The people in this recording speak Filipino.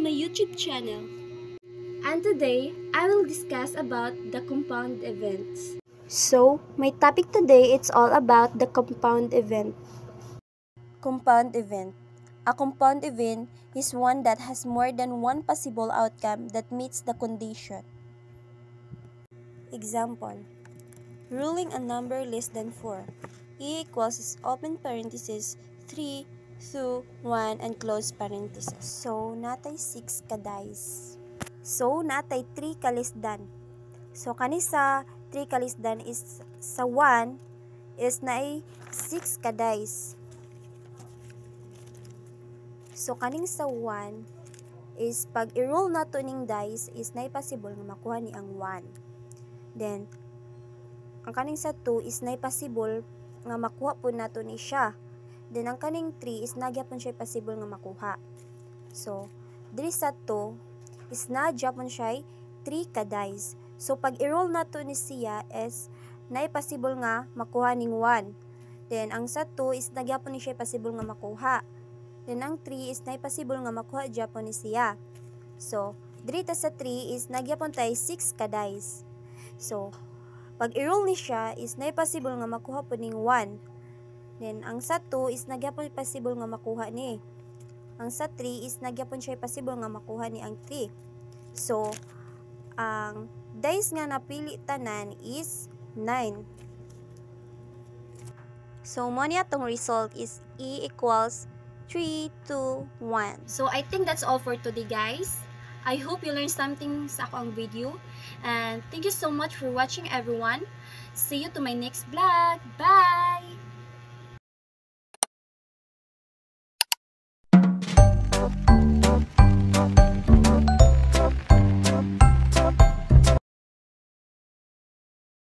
my YouTube channel. And today, I will discuss about the compound events. So, my topic today it's all about the compound event. Compound event. A compound event is one that has more than one possible outcome that meets the condition. Example, ruling a number less than 4. E equals open parenthesis 3, 2, 1 and close parenthesis. So, natay 6 ka dice. So, natay 3 ka less than. So, kanisa 3 ka less than is sa 1 is naay 6 ka dice. So, kaning sa 1 is pag i-roll nato ning dice is naay possible nga makuha ni ang 1. Then, ang kaning sa 2 is naay possible nga makuha po nato ni siya. Then, ang kaning 3 is nagyapon siya possible nga makuha. So, diri sa 2 is nagyapon siya 3 ka dice. So, pag i-roll nato ni siya is naay possible nga makuha ning 1. Then, ang sa 2 is nagyapon ni siya possible nga makuha. Then, ang 3 is naay possible nga makuha gyapon ni siya. So, diri ta sa 3 is nagyapon tay 6 ka dice. So, pag i-roll ni siya is naay possible nga makuha po ning 1. Then, ang sa 2 is nagyapon possible nga makuha ni. Ang sa 3 is nagyapon siya possible nga makuha ni ang 3. So, ang dice nga napili tanan is 9. So, mo niya tong result is E equals 3, 2, 1. So, I think that's all for today, guys. I hope you learned something sa akong video. And thank you so much for watching, everyone. See you to my next vlog. Bye!